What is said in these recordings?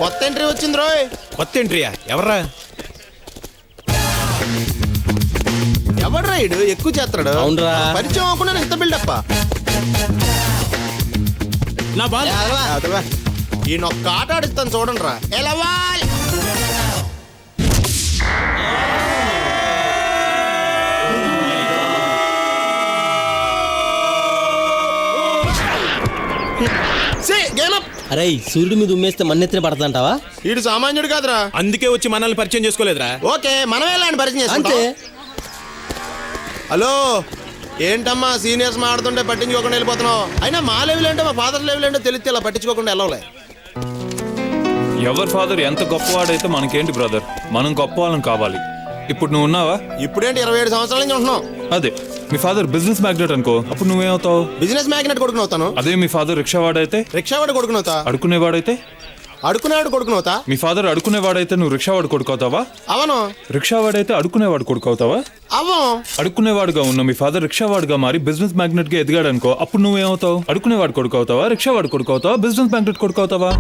కొత్త ఎంట్రీ వచ్చింది రోయ్. కొత్త ఎంట్రీయా? ఎవర్రా? ఎవడ్రా ఇడు ఎక్కువ చేస్తాడు? అవునరా, పరిచయం అవ్వకుండా ఇంత బిల్డప్. నా బాల్. ఈ నొక్క ఆట ఆడిస్తాను చూడండి రా. అరే సూర్యుడి మీద ఉమ్మేస్తే మన్నెత్తిన పడతాంటావా? వీడు సామాన్యుడు కాదురా. అందుకే వచ్చి మనల్ని పరిచయం చేసుకోలేదురా. ఓకే మనమే ఇలాంటి పరిచయం అంతే. చేసుకుంటాం. హలో ఏంటమ్మా సీనియర్స్ మాడుతుంటే పట్టించుకోకుండా వెళ్ళిపోతున్నావు? అయినా మా లెవెల్ ఏంటో మా ఫాదర్ లెవెల్ ఏంటో తెలిస్తే ఇలా పట్టించుకోకుండా వెళ్ళవలే. ఎవరి ఫాదర్ ఎంత గొప్పవాడైతే మనకేంటి బ్రదర్, మనం గొప్ప వాళ్ళం కావాలి. ఇప్పుడు నువ్వు ఉన్నావా? ఇప్పుడేంటి 27 సంవత్సరాల నుంచి ఉంటున్నావు. అదే మీ ఫాదర్ బిజినెస్ మ్యాగ్నెట్ అనుకో, అప్పుడు నువ్వేమవుతావు? Business magnate కొడుకునవుతాను. అదే మీ ఫాదర్ రిక్షావాడైతే? రిక్షావాడు కొడుకునవుతా. అడుకునేవాడైతే? అడుకునేవాడు కొడుకునవుతా. మీ ఫాదర్ అడుకునేవాడైతే నువ్వు రిక్షావాడు కొడుకవుతావా? అవును. రిక్షావాడైతే అడుకునేవాడు కొడుకవుతావా? అవును. అడుకునేవాడుగా ఉన్న మీ ఫాదర్ రిక్షావాడుగా మారి బిజినెస్ మ్యాగ్నెట్ గా ఎదిగాడు అనుకో, అప్పుడు నువ్వేమవుతావు? అడుకునేవాడు కొడుకవుతావా, రిక్షావాడు కొడుకవుతావా, బిజినెస్ మ్యాగ్నెట్ కొడుకవుతావా?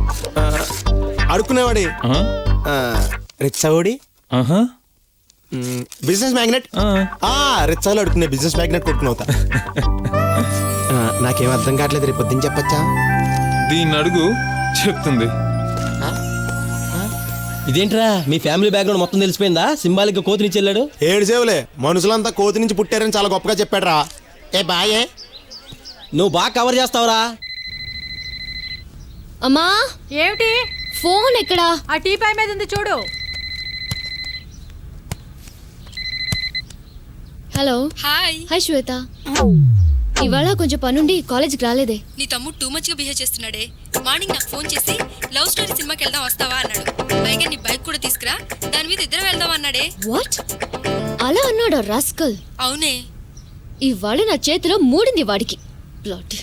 అడుకునేవాడి రిక్షావాడి బిజినెస్ మ్యాగ్నెట్. రిచ్చాలు అడుకునే బిజినెస్ మ్యాగ్నెట్ కొడుకునవుతా. నాకేం అర్థం కావట్లేదు, రేపు పొద్దున్న చెప్పచ్చా? దీన్ని అడుగు, చెప్తుంది. ఇదేంట్రా మీ ఫ్యామిలీ బ్యాక్గ్రౌండ్ మొత్తం తెలిసిపోయిందా? సింబాలిక్ కోతిని చెల్లాడు. ఏడు సేవులే, మనుషులంతా కోతి నుంచి పుట్టారని చాలా గొప్పగా చెప్పాడు రా. ఏ బాయే, నువ్వు బాగా కవర్ చేస్తావురా. అమ్మా ఏమిటి? ఫోన్ ఎక్కడా? ఆ టీపై మీద ఉంది చూడు. హలో. హాయ్. హాయ్ శ్వేత. ఇవాళ కొంచెం పనుండి కాలేజీకి రాలేదే. నీ తమ్ముడు టూ మచ్ గా బిహేవ్ చేస్తున్నాడే. మార్నింగ్ నాకు ఫోన్ చేసి లవ్ స్టోరీ సినిమాకి వెళ్దాం వస్తావా అన్నాడు. పైగా నీ బైక్ కూడా తీసుకురా, దాని మీద ఇద్దరం వెళ్దాం అన్నాడే. వాట్? అలా అన్నాడు రాస్కల్. అవునే. ఇవాళ నా చేతిలో మూడింది వాడికి. బ్లడ్.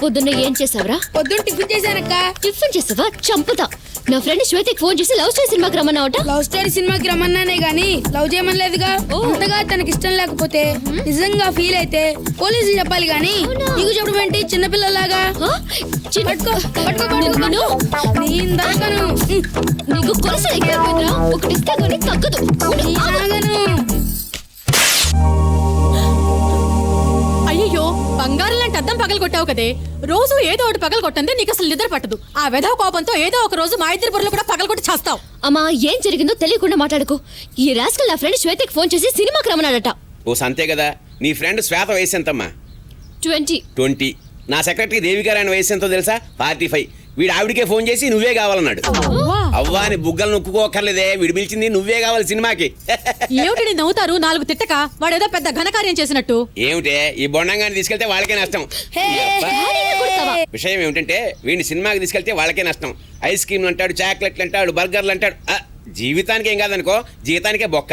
పొద్దున్న ఏం చేసావరా? పొద్దున్న టిఫిన్ చేశానక్క. టిఫిన్ చేసావా? చంపుతా. నా ఫ్రెండ్ శ్వేతకి ఫోన్ చేసి లవ్ స్టోరీ సినిమాకి రమ్మన్నావట. లవ్ స్టోరీ సినిమాకి రమ్మన్నానే గానీ లవ్ చేయమనలేదుగా. అంతగా తనకి ఇష్టం లేకపోతే నిజంగా ఫీల్ అయితే పోలీసులు చెప్పాలి గానీ నీకు చెప్పడం ఏంటి చిన్నపిల్లలాగా? నీకు కొలస ఎక్కిపోయిందిరా. ఒకటి ఇస్తే కానీ తగ్గదు. అయ్యో బంగారం లాంటి అద్దం పగలు కొట్టావు కదే. రోజు ఏదో ఒకటి పగలు కొట్టండి, నీకు అసలు నిద్ర పట్టదు. ఆ వెధవ కోపంతో ఏదో ఒక రోజు మా ఇద్దరి బుర్రలు కూడా పగలు కొట్టి చేస్తావు. అమ్మా ఏం జరిగిందో తెలియకుండా మాట్లాడుకో. ఈ రాస్కల్ నా ఫ్రెండ్ శ్వేతకి ఫోన్ చేసి సినిమాకి రమ్మన్నాడట. ఓ సంతే కదా. నీ ఫ్రెండ్ శ్వేత వయసు ఎంతమ్మా? 20. నా సెక్రటరీ దేవికారాయణ వయసు ఎంతో తెలుసా? 45. వీడు ఆవిడికే ఫోన్ చేసి నువ్వే కావాలన్నాడు. అవ్వా అని బుగ్గలు నొక్కుకోకర్లేదే, వీడు పిలిచింది నువ్వే కావాలి సినిమాకి. ఏమిటి నవ్వుతారు? 4 తిట్టక వాడేదో పెద్ద ఘనకార్యం చేసినట్టు. ఏమిటే ఈ బొండంగాన్ని తీసుకెళ్తే వాళ్ళకే నష్టం. విషయం ఏమిటంటే వీడిని సినిమాకి తీసుకెళ్తే వాళ్ళకే నష్టం. ఐస్ క్రీమ్లు అంటాడు, చాక్లెట్లు అంటాడు, బర్గర్లు అంటాడు. జీవితానికి ఏం కాదనుకో, జీవితానికే బొక్క.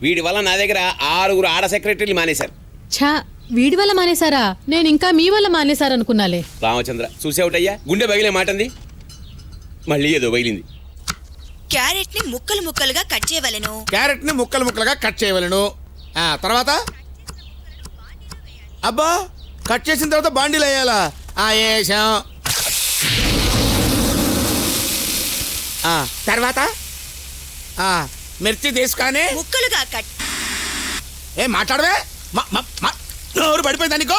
వీడి వల్ల నా దగ్గర 6 ఆడ సెక్రటరీలు మానేశారు. ఛా, వీడి వల్ల మానేశారా? నేను ఇంకా మీ వల్ల మానేశారనుకున్నాలే. రామచంద్ర చూసేవుటయ్యా, గుండె బగిలే మాటంది. మళ్ళీ ఏదో బగిలింది. క్యారెట్ ని ముక్కలు ముక్కలుగా కట్ చేయవలెను. క్యారెట్ ని ముక్కలు ముక్కలుగా కట్ చేయవలను. తర్వాత అబ్బా కట్ చేసిన తర్వాత బాండీలు వేయాలా? వేసాం. తర్వాత మిర్చి తీసుకొని ముక్కలుగా కట్. ఏ మాట్లాడవే? నోరు పడిపోయింది అనుకో.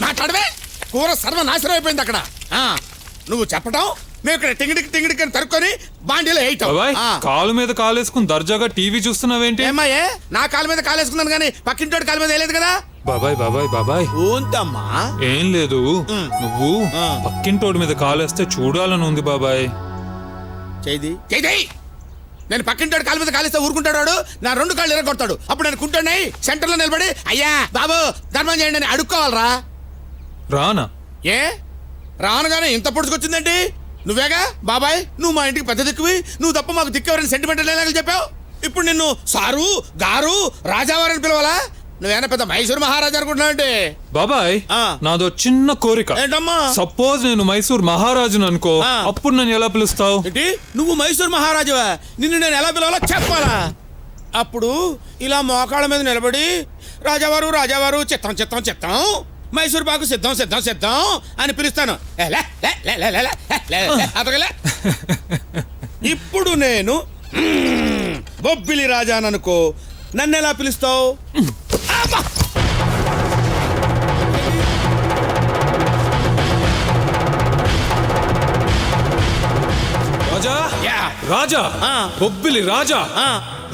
మాట్లాడవే. కూర సర్వనాశనం అయిపోయింది అక్కడ. నువ్వు చెప్పటం మేము ఇక్కడ టింగిడికి అని తరుక్కొని బాండీలో వేయటం. కాలు మీద కాలేసుకుని దర్జాగా టీవీ చూస్తున్నావేంటి? ఏమాయే నా కాలు మీద కాలేసుకున్నాను కానీ పక్కింటోడి కాలు మీద వేయలేదు కదా. బాబాయ్ ఊంతమ్మా. ఏం లేదు, నువ్వు పక్కింటోడి మీద కాలేస్తే చూడాలని ఉంది బాబాయ్. చేయి. నేను పక్కింటోడు కాలు మీద కాలిస్తే ఊరుకుంటాడు. నా 2 కాళ్ళు ఎరగొడతాడు. అప్పుడు నేను కుంటాడు సెంటర్ లో నిలబడి అయ్యా బాబు ధర్మం చేయండి అని అడుక్కోవాలరా. రానా? ఏ రానుగానే ఇంత పొడుచుకొచ్చిందేంటి? నువ్వేగా బాబాయ్, నువ్వు మా ఇంటికి పెద్ద దిక్కువి, నువ్వు తప్ప మాకు దిక్కెవరని సెంటిమెంటల్ డైలాగులు చెప్పావు. ఇప్పుడు నిన్ను సారు గారు రాజావారని పిలవాలా? నువ్వేనా పెద్ద మైసూర్ మహారాజా అనుకుంటున్నావంటే? బాబాయ్ నాదో చిన్న కోరిక. ఏంటమ్మా? సపోజ్ నేను మైసూర్ మహారాజును అనుకో, అప్పుడు నన్ను ఎలా పిలుస్తావు? ఏంటి నువ్వు మైసూర్ మహారాజువా? నిన్ను నేను ఎలా పిలవాలో చెప్పాలా? అప్పుడు ఇలా మోకాళ్ళ మీద నిలబడి రాజావారు చిత్తం మైసూర్ పాకు సిద్ధం సిద్ధం సిద్ధం అని పిలుస్తాను. ఏ, లే, లే, లే, లే, లే, లే, లే, లే, అతగలే. ఇప్పుడు నేను బొబ్బిలి రాజా అనుకో, నన్ను ఎలా పిలుస్తావు? అబ్బా! రాజా యా. రాజా ఆ. బొబ్బిలి రాజా ఆ.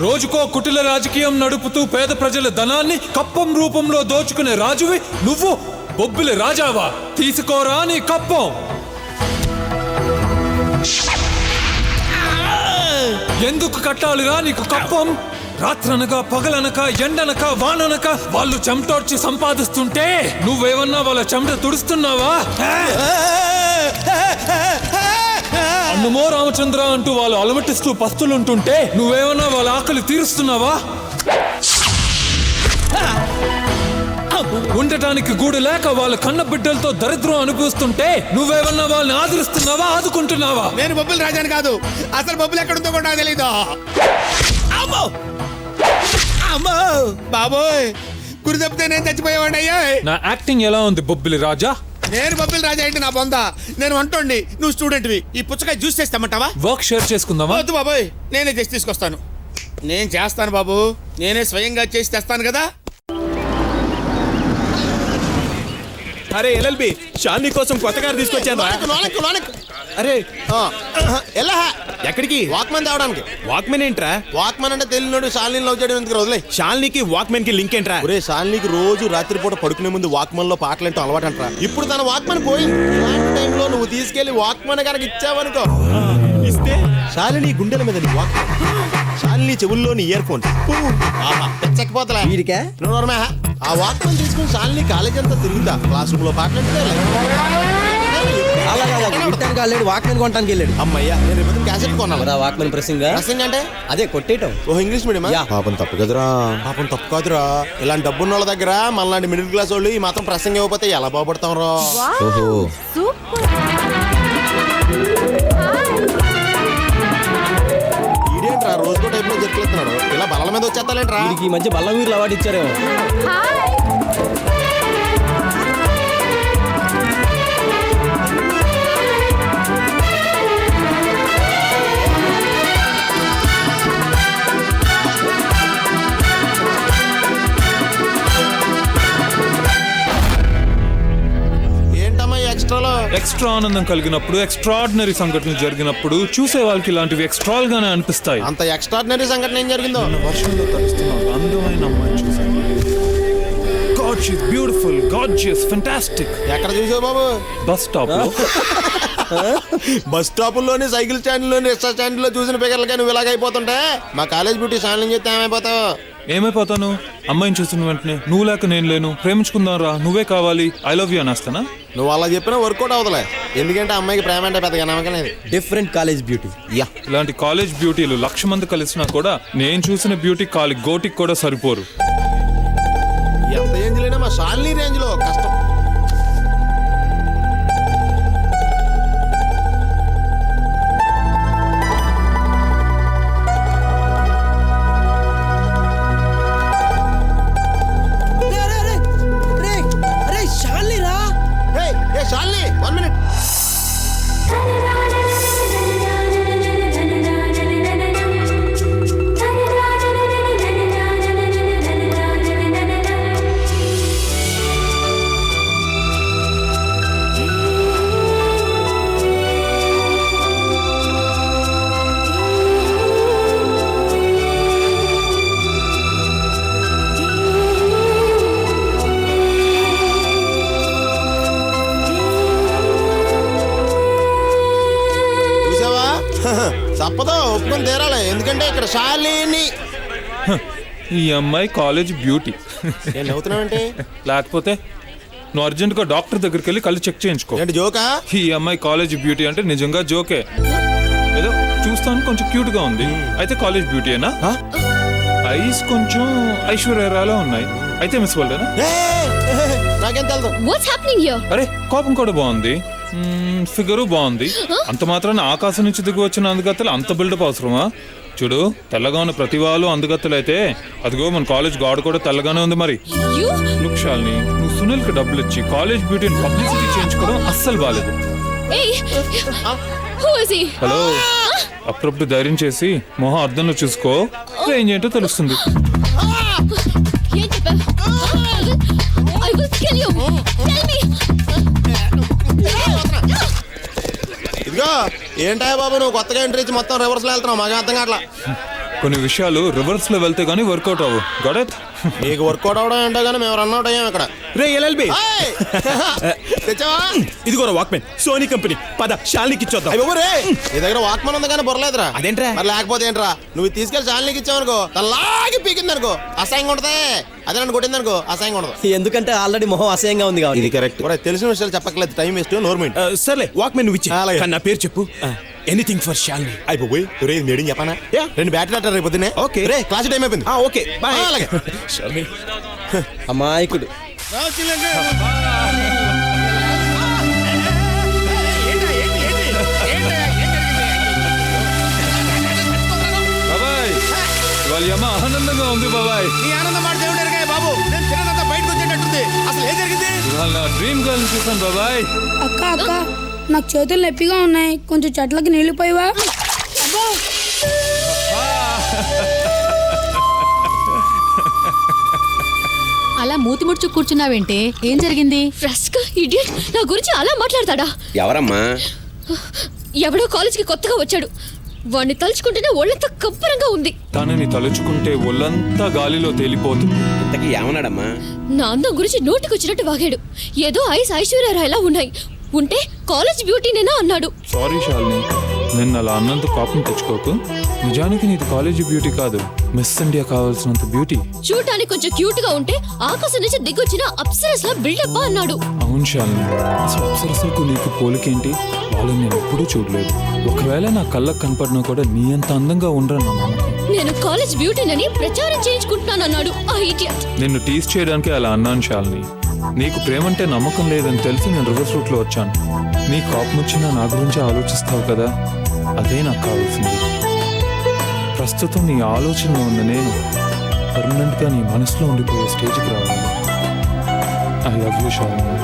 రోజుకో కుటిల రాజకీయం నడుపుతూ పేద ప్రజల ధనాన్ని కప్పం రూపంలో దోచుకునే రాజువి నువ్వు బొబ్బిలి రాజావా? తీసుకోరా నీ కప్పం. ఎందుకు కట్టాలిరా నీకు కప్పం? రాత్రనక పగలనక ఎండనక వాననక వాళ్ళు చెమటోడ్చి సంపాదిస్తుంటే నువ్వేమన్నా వాళ్ళ చెమట తుడుస్తున్నావా? అన్నుమో రామచంద్ర అంటూ వాళ్ళు అలమటిస్తూ పస్తులుంటుంటే నువ్వేమన్నా వాళ్ళ ఆకలి తీరుస్తున్నావా? ఉండటానికి గూడు లేక వాళ్ళ కన్న బిడ్డలతో దరిద్రం అనుభవిస్తుంటే నువ్వేమన్నా వాళ్ళని ఆదరిస్తున్నావా, ఆదుకుంటున్నావా? నేను బొబ్బిలి రాజాని కాదు, అసలు బొబ్బిలి ఎక్కడుందో కూడా నాకు తెలీదు. అమ్మో అమ్మో బాబోయ్, గురి తప్పితే నేను చచ్చిపోయేవాడి అయ్యా. నా యాక్టింగ్ ఎలా ఉంది బొబ్బిలి రాజా? నేను బొబ్బిలి రాజా ఏంటి నా బొంద? నేను వంటోండి, నువ్వు స్టూడెంట్వి. ఈ పుచ్చకాయ జ్యూస్ చేస్తామంటావా? వర్క్ షేర్ చేసుకుందామా? వద్దు బాబోయ్, నేనే చేసి తీసుకొస్తాను. నేను చేస్తాను బాబు, నేనే స్వయంగా చేసి తెస్తాను కదా. అరే ఎల్ఎల్బి, షాలిని కోసం కొత్త కారు తీసుకొచ్చాను రా. అరే ఎలా ఎక్కడికి? వాక్మెన్ తేవడానికి. వాక్మెన్ ఏంట్రా? వాక్మెన్ అంటే తెలియనోడు శాలిని లవ్ చేయడం ఎందుకు వదిలే. షాలినికి వాక్మెన్ కి లింక్ ఏంట్రా? ఒరే శాలినికి రోజు రాత్రిపూట పడుకునే ముందు వాక్మన్ లో పాటలు ఏంటో అలవాటు అంటారా. ఇప్పుడు తన వాక్మన్ పోయింది. ఇలాంటి టైంలో నువ్వు తీసుకెళ్లి వాక్మన్ గారికి ఇచ్చావనుకో, ఇస్తే శాలిని గుండెల మీద నీ వాక్మన్, శాలిని చెవుల్లోని ఇయర్ ఫోన్స్. చెక్కిపోతలే వీడికే ఆ వాక్మన్ తీసుకుని శాలిని కాలేజ్ అంతా తిరుగుతా. క్లాస్ రూమ్ లో పాటలు అలాగా వింటానికి వెళ్ళాడు, వాక్మెన్ కొనడానికి వెళ్ళాడు. అమ్మయ్యా, నేను రేపు క్యాసెట్ కొనాలి. వాక్మెన్ ప్రెసింగ్ డ్రెస్సింగ్ అంటే అదే కొట్టేయటం. ఓ ఇంగ్లీష్ మీడియం. యా. పాపం తప్పు కదరా, పాపం తప్పు కాదురా. ఇలాంటి డబ్బున్న వాళ్ళ దగ్గర మనలాంటి మిడిల్ క్లాస్ వాళ్ళు ఈ మాత్రం ప్రసంగం ఇవ్వకపోతే ఎలా బాగుపడతాం రా. ఓహో, ఇదేంట్రా రోజుకో టైప్ లో చెప్పుతున్నాడు, ఇలా బలాల మీద వచ్చేస్తాలేంట్రా. వీడికి ఈ మధ్య బల్ల వీరులు అవార్డు ఇచ్చారేమో. ఏంటమ్మా ఎక్స్ట్రాలో? ఎక్స్ట్రా ఆనందం కలిగినప్పుడు, ఎక్స్ట్రాడినరీ సంఘటనలు జరిగినప్పుడు చూసే వాళ్ళకి ఇలాంటివి ఎక్స్ట్రాల్ గానే అనిపిస్తాయి. అంత ఎక్స్ట్రాడినరీ సంఘటన ఏం జరిగిందో? వర్షంలో తడుస్తున్న ఒక అందమైన అమ్మాయిని చూశాను. God, she's beautiful, gorgeous, fantastic. ఎక్కడ చూసావు బాబు? బస్ స్టాప్ లో. బస్ స్టాపుల్లోని, సైకిల్ స్టాండ్ లోని, రిక్షా స్టాండ్ లో చూసిన పిల్లలకి నువ్వు ఇలాగైపోతుంటే మా కాలేజ్ బ్యూటీ స్టాండ్ చెప్తే ఏమైపోతావు? ఏమైపోతాను? అమ్మాయిని చూసిన వెంటనే నువ్వు లేక నేను లేను, ప్రేమించుకుందాం రా, నువ్వే కావాలి, ఐ లవ్ యూ అనేస్తానా? నువ్వు అలా చెప్పినా వర్కౌట్ అవుతలే. ఎందుకంటే అమ్మాయికి ప్రేమ అంటే పెద్దగా నమ్మకం లేదు. Different college beauty. యా, ఇలాంటి కాలేజ్ బ్యూటీలు 1,00,000 మంది కలిసినా కూడా నేను చూసిన బ్యూటీ కాలి గోటికి కూడా సరిపోరు. ఎంత రేంజ్ లేనా మా శాలిని రేంజ్ లో కష్టం. శాలిని 1 minute. తప్పదో ఒప్పుకొని తీరాలి, ఎందుకంటే ఇక్కడ శాలిని. ఈ అమ్మాయి కాలేజ్ బ్యూటీ. నేను అవుతున్నానంటే లేకపోతే నువ్వు అర్జెంట్గా డాక్టర్ దగ్గరికి వెళ్ళి కళ్ళు చెక్ చేయించుకో. ఏంటి జోకా? ఈ అమ్మాయి కాలేజ్ బ్యూటీ అంటే నిజంగా జోకే. ఏదో చూస్తాను కొంచెం క్యూట్ గా ఉంది, అయితే కాలేజ్ బ్యూటీయేనా? ఐస్ కొంచెం ఐశ్వర్యరాలో ఉన్నాయి, అయితే మిస్ వరల్డేనా? నాకేం తెలుసు. What's happening here? అరే కోపం కూడా బాగుంది, ఫిగరు బాగుంది. అంత మాత్రాన ఆకాశం నుంచి దిగి వచ్చిన అందుగత్తలు అంత బిల్డప్ అవసరమా? చూడు, తెల్లగా ఉన్న ప్రతి వాళ్ళు అందుగత్తలు అయితే అదిగో మన కాలేజ్ గాడ్ కూడా తెల్లగానే ఉంది. మరి యు లుక్ శాలిని, నువ్వు సునీల్కి డబ్బులు ఇచ్చి కాలేజ్ బ్యూటీని పబ్లిసిటీ చేయించుకోవడం అస్సలు బాలేదు. ఏయ్ హూ ఇస్ హి? హలో, అప్పుడప్పుడు ధైర్యం చేసి మొహం అద్దంలో చూసుకో, ఏం ఏంటో తెలుస్తుంది. ఏం చెప్పావు? I will kill you. Tell me. ఇదిగో ఏంటా బాబు నువ్వు కొత్తగా ఎంట్రీ ఇచ్చి మొత్తం రివర్స్ లో వెళ్తున్నావు మాకు అర్థం కావట్లా. కొన్ని విషయాలు రివర్స్ లో వెళ్తే గానీ వర్కౌట్ అవ్వు. Got it? నీకు వర్కౌట్ అవడం ఏంటో కానీ మేము రన్ అవుట్ అయ్యాం ఇక్కడ. రే ఎల్ఎల్బి, ఏయ్! తెచ్చావా? ఇదిగో వాక్మెన్, సోనీ కంపెనీ. పద శాలినికి ఇచ్చొద్దాం. అయ్య బాబు రే, నీ దగ్గర వాక్మన్ ఉంది కానీ బుర్రలేదురా. అదేంట్రా? మరి లేకపోతే ఏంట్రా, నువ్వు ఇది తీసుకెళ్లి శాలినికి ఇచ్చావనుకో తల్లాగి పీకింది అనుకో అసహ్యంగా ఉంటది. అదే నన్ను కొట్టింది అనుకో అసహ్యంగా ఉండదు. ఎందుకంటే ఆల్రెడీ మొహం అసహ్యంగా ఉంది కాబట్టి. ఇది కరెక్ట్. తెలిసిన విషయాలు చెప్పట్లేదు, టైం వేస్ట్ నోర్మెంట్. సర్లే వాక్మెన్ నువ్వు ఇచ్చి. అలాగే. కానీ నా పేరు చెప్పు. Anything for Shalini. అయిపోయి రే మేడం చెప్పానా? రెండు బ్యాటరీ అంటారు రేపు పొద్దున్నే. ఓకే. రే క్లాస్ టైం అయిపోయింది. Okay bye. అలాగే. శాలిని. అమాయకుడు. బాబాయ్, ఇవాళ అమ్మ ఆనందంగా ఉంది బాబాయ్. నీ ఆనందం మాట దేవుడు ఎరగాయ బాబు. నేను తినదంతా బయటకు వచ్చేటట్టుంది. అసలు ఏం జరిగింది? ఇవాళ నా డ్రీమ్ గర్ల్ చూసాను బాబాయ్. అక్క అక్క నాకు చేతులు నొప్పిగా ఉన్నాయి, కొంచెం చెట్లకి నీళ్లు పోయివా? అలా మూతి ముడుచు కూర్చున్నావేంటే, ఏం జరిగింది? ఫ్రస్క్ ఇడియట్, నా గురించి అలా మాట్లాడతాడా? ఎవరమ్మా? ఎవడో కాలేజ్కి కొత్తగా వచ్చాడు. వాడిని తలుచుకుంటేనే ఒళ్ళంతా కంపరంగా ఉంది. తనని తలుచుకుంటే ఒళ్ళంతా గాలిలో తేలిపోతుంది. ఇంతకీ ఏమన్నాడమ్మా? నా అందం గురించి నోటికొచ్చినట్టు వాగాడు. ఏదో ఐస్ ఐశ్వర్యరాయలా ఉన్నాయి, ఉంటే కాలేజ్ బ్యూటీనేనా అన్నాడు. సారీ శాలిని, నిన్న అలా అన్నంత కోపం తెచ్చుకోకు. నిజానికి నీది కాలేజీ బ్యూటీ కాదు, మిస్ ఇండియా కావాల్సినంత బ్యూటీ. చూడటానికి కొంచెం క్యూట్ గా ఉంటే ఆకాశం నుంచి దిగొచ్చిన అప్సరస్లా బిల్డప్ అన్నాడు. అవును శాలిని, అసలు అప్సరసలకు నీకు పోలికేంటి? వాళ్ళని నేను ఎప్పుడూ చూడలేదు. ఒకవేళ నా కళ్ళకు కనపడినా కూడా నీ అంత అందంగా ఉండరు నా నమ్మకం. నేను కాలేజ్ బ్యూటీనని ప్రచారం చేయించుకుంటున్నానన్నాడు ఆ ఇడియట్. నిన్ను టీస్ చేయడానికి అలా అన్నాను శాలిని. నీకు ప్రేమంటే నమ్మకం లేదని తెలిసి నేను రివర్స్ రూట్ లో వచ్చాను. నీ కోపం వచ్చినా నా గురించి ఆలోచిస్తావు కదా, అదే నాకు కావాల్సింది. ప్రస్తుతం నీ ఆలోచనలో ఉన్న నేను పర్మనెంట్ గా నీ మనసులో ఉండిపోయే స్టేజ్కి రావాలి. I love you Shalini.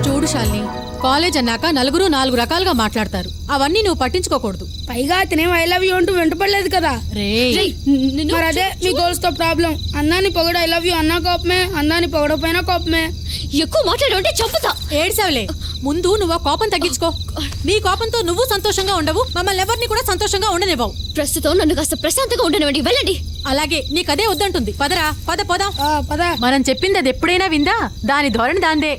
చూడు శాలిని, కాలేజ్ అన్నాక నలుగురు నాలుగు రకాలుగా మాట్లాడతారు. అవన్నీ నువ్వు పట్టించుకోకూడదు. పైగా అతనేం ఐ లవ్ యూ అంటూ వెంటపడలేదు కదా. రేయ్, నిన్ను మరి అదే మీ గోల్స్ తో ప్రాబ్లం. అన్నాన్ని పొగడు ఐ లవ్ యూ అన్నా కోపమే, అన్నాన్ని పొగడపోయినా కోపమే. ఎక్కువ మాట్లాడంటే చంపుతా. ఏడ్సావులే, ముందు నువ్వు ఆ కోపం తగ్గించుకో. నీ కోపంతో నువ్వు సంతోషంగా ఉండవు, మమ్మల్ని ఎవరిని కూడా సంతోషంగా ఉండనివ్వవు. ప్రస్తుతం నన్ను కాస్త ప్రశాంతంగా ఉండనివ్వండి, వెళ్ళండి. అలాగే, నీకదే వద్దంటుంది. పదరా, పద. పద. మనం చెప్పింది అది ఎప్పుడైనా విందా? దాని ధోరణి దాందే.